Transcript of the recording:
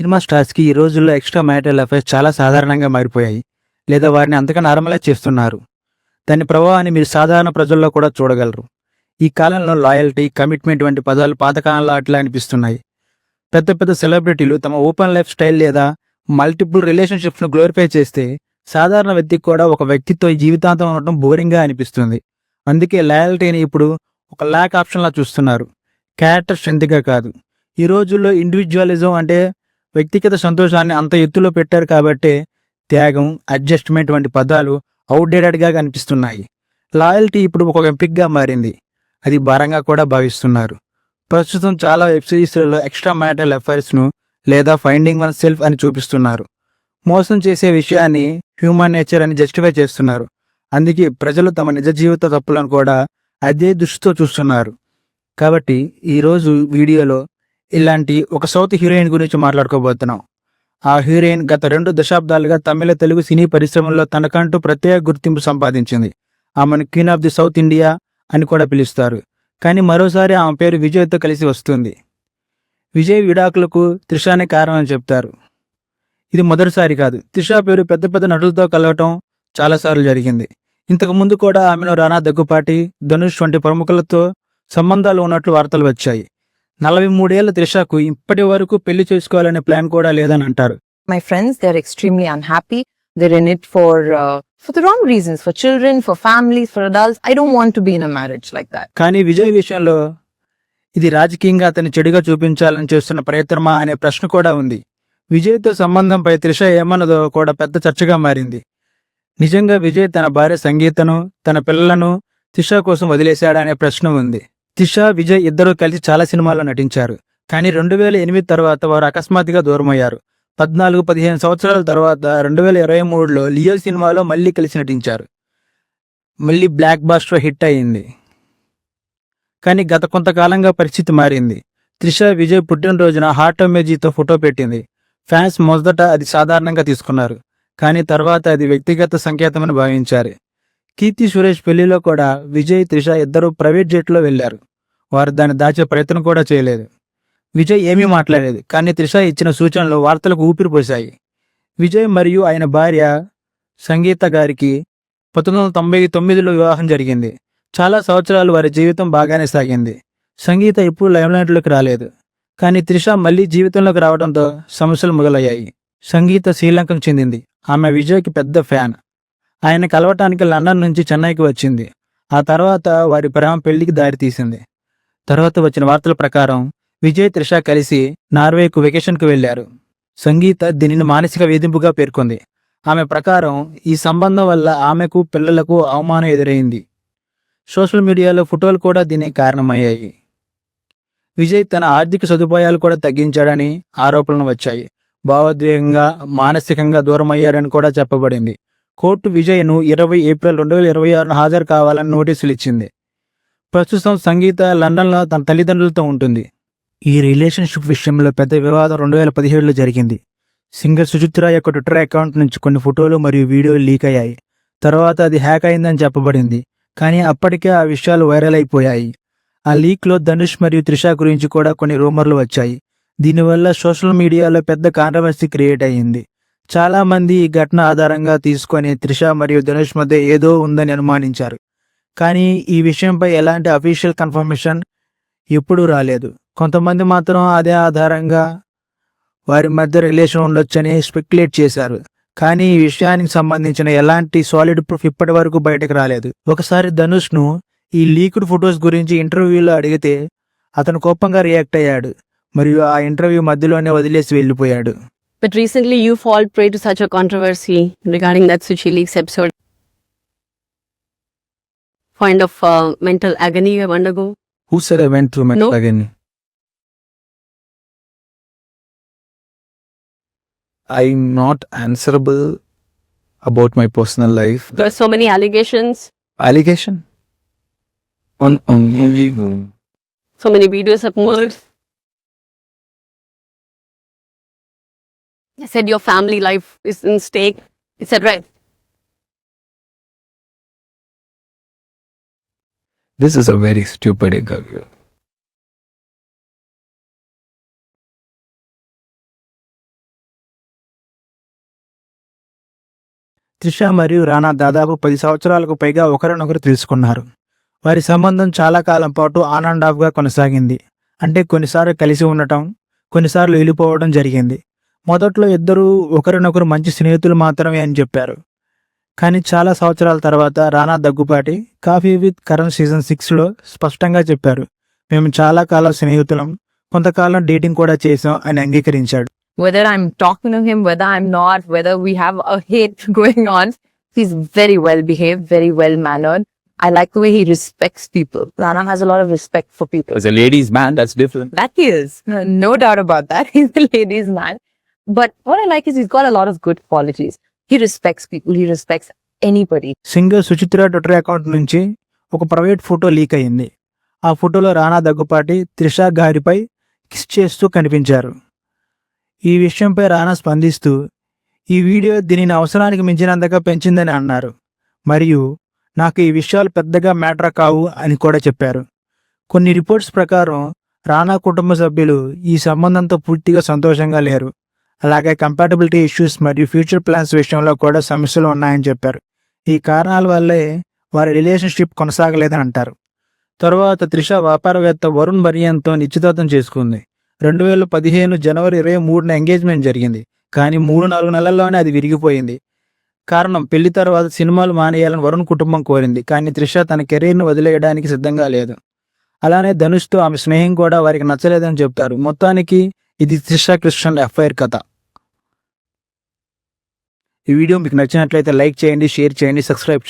Cinema స్టార్స్‌కి ఈ రోజుల్లో extra marital affairs చాలా సాధారణంగా మారిపోయాయి. లేదా వారిని అంతగా నార్మలైజ్ చేస్తున్నారు. దాని ప్రభావాన్ని మీరు సాధారణ ప్రజల్లో కూడా చూడగలరు. ఈ కాలంలో లాయల్టీ, కమిట్మెంట్ వంటి పదాలు పాతకాలంలో అట్లా అనిపిస్తున్నాయి. పెద్ద పెద్ద సెలబ్రిటీలు తమ ఓపెన్ లైఫ్ స్టైల్ లేదా మల్టిపుల్ రిలేషన్‌షిప్స్‌ను గ్లోరిఫై చేస్తే, సాధారణ వ్యక్తికి కూడా ఒక వ్యక్తితో జీవితాంతం ఉండటం బోరింగ్‌గా అనిపిస్తుంది. అందుకే లాయల్టీని ఇప్పుడు ఒక ల్యాక్ ఆప్షన్‌లా చూస్తున్నారు. క్యారెక్టర్ స్ట్రెంగ్త్‌గా కాదు. ఈ రోజుల్లో ఇండివిడ్యువలిజం అంటే వ్యక్తిగత సంతోషాన్ని అంత ఎత్తులో పెట్టారు కాబట్టే త్యాగం, అడ్జస్ట్‌మెంట్ వంటి పదాలు ఔట్‌డేటెడ్‌గా కనిపిస్తున్నాయి. లాయల్టీ ఇప్పుడు ఒక ఎంపికగా మారింది. అది భారంగా కూడా భావిస్తున్నారు. ప్రస్తుతం చాలా వెబ్ సిరీస్‌లలో ఎక్స్‌ట్రా మ్యారిటల్ అఫైర్స్‌ను లేదా ఫైండింగ్ వన్ సెల్ఫ్ అని చూపిస్తున్నారు. మోసం చేసే విషయాన్ని హ్యూమన్ నేచర్ అని జస్టిఫై చేస్తున్నారు. అందుకే ప్రజలు తమ నిజ జీవిత తప్పులను కూడా అదే దృష్టితో చూస్తున్నారు. కాబట్టి ఈరోజు వీడియోలో ఇలాంటి ఒక సౌత్ హీరోయిన్ గురించి మాట్లాడుకోబోతున్నాం. ఆ హీరోయిన్ గత 2 దశాబ్దాలుగా తమిళ, తెలుగు సినీ పరిశ్రమల్లో తనకంటూ ప్రత్యేక గుర్తింపు సంపాదించింది. ఆమెను queen of the south India అని కూడా పిలుస్తారు. కానీ మరోసారి ఆమె పేరు విజయ్‌తో కలిసి వస్తుంది. విజయ్ విడాకులకు త్రిషానే కారణమని చెప్తారు. ఇది మొదటిసారి కాదు. త్రిష పేరు పెద్ద పెద్ద నటులతో కలవటం చాలాసార్లు జరిగింది. ఇంతకు ముందు కూడా ఆమెను రానా దగ్గుపాటి, ధనుష్ వంటి ప్రముఖులతో సంబంధాలు ఉన్నట్లు వార్తలు వచ్చాయి. 43 ఏళ్ల త్రిషకు ఇప్పటి వరకు పెళ్లి చేసుకోవాలనే ప్లాన్ కూడా లేదని అంటారు. My friends, they're extremely unhappy. They're in it for the wrong reasons, for children, for families, for adults. I don't want to be in a marriage like that. కానీ విజయ్ విషయంలో ఇది రాజకీయంగా అతన్ని చెడుగా చూపించాలని చేస్తున్న ప్రయత్నమా అనే ప్రశ్న కూడా ఉంది. విజయ్తో సంబంధంపై త్రిష ఏమన్నదో కూడా పెద్ద చర్చగా మారింది. నిజంగా విజయ్ తన భార్య సంగీతను, తన పిల్లలను త్రిష కోసం వదిలేశాడా అనే ప్రశ్న ఉంది. త్రిష, విజయ్ ఇద్దరూ కలిసి చాలా సినిమాల్లో నటించారు. కానీ 2008 తర్వాత వారు అకస్మాత్తుగా దూరమయ్యారు. 14-15 సంవత్సరాల తర్వాత 2023లో లియో సినిమాలో మళ్ళీ కలిసి నటించారు. మళ్ళీ బ్లాక్ బాస్టర్ హిట్ అయింది. కానీ గత కొంతకాలంగా పరిస్థితి మారింది. త్రిష, విజయ్ పుట్టినరోజున హార్ట్ ఎమోజీతో ఫోటో పెట్టింది. ఫ్యాన్స్ మొదట అది సాధారణంగా తీసుకున్నారు. కానీ తర్వాత అది వ్యక్తిగత సంకేతమని భావించారు. కీర్తి సురేష్ పెళ్లిలో కూడా విజయ్, త్రిష ఇద్దరు ప్రైవేట్ జెట్లో వెళ్లారు. వారు దాన్ని దాచే ప్రయత్నం కూడా చేయలేదు. విజయ్ ఏమీ మాట్లాడలేదు. కానీ త్రిష ఇచ్చిన సూచనలు వార్తలకు ఊపిరిపోశాయి. విజయ్ మరియు ఆయన భార్య సంగీత గారికి 1999లో వివాహం జరిగింది. చాలా సంవత్సరాలు వారి జీవితం బాగానే సాగింది. సంగీత ఎప్పుడూ లైమ్లైట్లోకి రాలేదు. కానీ త్రిష మళ్లీ జీవితంలోకి రావడంతో సమస్యలు మొదలయ్యాయి. సంగీత శ్రీలంకకు చెందింది. ఆమె విజయ్కి పెద్ద ఫ్యాన్. ఆయన కలవటానికి లండన్ నుంచి చెన్నైకి వచ్చింది. ఆ తర్వాత వారి ప్రేమ పెళ్లికి దారితీసింది. తర్వాత వచ్చిన వార్తల ప్రకారం విజయ్, త్రిష కలిసి నార్వేకు వెకేషన్కు వెళ్లారు. సంగీత దీనిని మానసిక వేధింపుగా పేర్కొంది. ఆమె ప్రకారం ఈ సంబంధం వల్ల ఆమెకు, పిల్లలకు అవమానం ఎదురైంది. సోషల్ మీడియాలో ఫోటోలు కూడా దీనికి కారణమయ్యాయి. విజయ్ తన ఆర్థిక సదుపాయాలు కూడా తగ్గించాడని ఆరోపణలు వచ్చాయి. భావోద్వేగంగా, మానసికంగా దూరమయ్యారని కూడా చెప్పబడింది. కోర్టు విజయ్ను 20 ఏప్రిల్ 2026న హాజరు కావాలని నోటీసులు ఇచ్చింది. ప్రస్తుతం సంగీత లండన్లో తన తల్లిదండ్రులతో ఉంటుంది. ఈ రిలేషన్షిప్ విషయంలో పెద్ద వివాదం 2017లో జరిగింది. సింగర్ సుచిత్ర యొక్క ట్విట్టర్ అకౌంట్ నుంచి కొన్ని ఫోటోలు మరియు వీడియోలు లీక్ అయ్యాయి. తర్వాత అది హ్యాక్ అయిందని చెప్పబడింది. కానీ అప్పటికే ఆ విషయాలు వైరల్ అయిపోయాయి. ఆ లీక్లో ధనుష్ మరియు త్రిష గురించి కూడా కొన్ని రూమర్లు వచ్చాయి. దీనివల్ల సోషల్ మీడియాలో పెద్ద కాంట్రవర్సీ క్రియేట్ అయ్యింది. చాలా మంది ఈ ఘటన ఆధారంగా తీసుకొని త్రిష మరియు ధనుష్ మధ్య ఏదో ఉందని అనుమానించారు. కానీ ఈ విషయంపై ఎలాంటి అఫీషియల్ కన్ఫర్మేషన్ ఎప్పుడూ రాలేదు. కొంతమంది మాత్రం అదే ఆధారంగా వారి మధ్య రిలేషన్ ఉండొచ్చని స్పెక్యులేట్ చేశారు. కానీ ఈ విషయానికి సంబంధించిన ఎలాంటి సాలిడ్ ప్రూఫ్ ఇప్పటి వరకు బయటకు రాలేదు. ఒకసారి ధనుష్ను ఈ లీక్డ్ ఫొటోస్ గురించి ఇంటర్వ్యూలో అడిగితే అతను కోపంగా రియాక్ట్ అయ్యాడు మరియు ఆ ఇంటర్వ్యూ మధ్యలోనే వదిలేసి వెళ్ళిపోయాడు. But recently you fall prey to such a controversy regarding that Suchi Leaks episode. Kind of mental agony you have undergo. Who said I went through mental agony? I'm not answerable about my personal life. There are so many allegations. Allegation? So many videos have emerged. I said your family life is in stake. Is that right? This is a very stupid interview. Trisha మరియు రానా దాదాపు 10 సంవత్సరాలకు పైగా ఒకరినొకరు తెలుసుకున్నారు. వారి సంబంధం చాలా కాలం పాటు ఆన్ అండ్ ఆఫ్గా కొనసాగింది. అంటే కొన్నిసార్లు కలిసి ఉండటం, కొన్నిసార్లు వెళ్ళిపోవడం జరిగింది. మొదట్లో ఇద్దరూ ఒకరినొకరు మంచి స్నేహితులు మాత్రమే అని చెప్పారు. కానీ చాలా సంవత్సరాల తర్వాత Rana Daggubati Koffee with Karan season 6లో స్పష్టంగా చెప్పారు, మేము చాలా కాలం స్నేహితులం, కొంతకాలం డేటింగ్ కూడా చేసాం అని అంగీకరించాడు. Whether I'm talking to him, whether I'm not, whether we have a hate going on, he's very well behaved, very well mannered. I like the way he respects people. Rana has a lot of respect for people. As a ladies' man, that's different. That he is. No doubt about that. He's a ladies' man. But what I like is he's got a lot of good qualities. He respects people. He respects anybody. Singer Suchitra Twitter account నుంచి ఒక private photo leak అయింది. ఆ ఫోటోలో రానా దగ్గుపాటి త్రిష గారిపై kiss చేస్తూ కనిపించారు. ఈ విషయంపై రానా స్పందిస్తూ ఈ వీడియో దీనిని అవసరానికి మించినంతగా పెంచిందని అన్నారు. మరియు నాకు ఈ విషయాలు పెద్దగా మ్యాటర్ కావు అని కూడా చెప్పారు. కొన్ని రిపోర్ట్స్ ప్రకారం రానా కుటుంబ సభ్యులు ఈ సంబంధంతో పూర్తిగా సంతోషంగా లేరు. అలాగే కంపాటబిలిటీ ఇష్యూస్ మరియు ఫ్యూచర్ ప్లాన్స్ విషయంలో కూడా సమస్యలు ఉన్నాయని చెప్పారు. ఈ కారణాల వల్లే వారి రిలేషన్షిప్ కొనసాగలేదని అంటారు. తరువాత త్రిష వ్యాపారవేత్త వరుణ్ బరియన్తో నిశ్చితార్థం చేసుకుంది. 2015 జనవరి 23న ఎంగేజ్మెంట్ జరిగింది. కానీ 3-4 నెలల్లోనే అది విరిగిపోయింది. కారణం పెళ్లి తర్వాత సినిమాలు మానేయాలని వరుణ్ కుటుంబం కోరింది. కానీ త్రిష తన కెరీర్ను వదిలేయడానికి సిద్ధంగా లేదు. అలానే ధనుష్తో ఆమె స్నేహం కూడా వారికి నచ్చలేదని చెప్తారు. మొత్తానికి ఇది త్రిష కృష్ణన్ ఎఫ్ఐఆర్ కథ. ఈ వీడియో మీకు నచ్చినట్లయితే లైక్ చేయండి, షేర్ చేయండి, సబ్స్క్రైబ్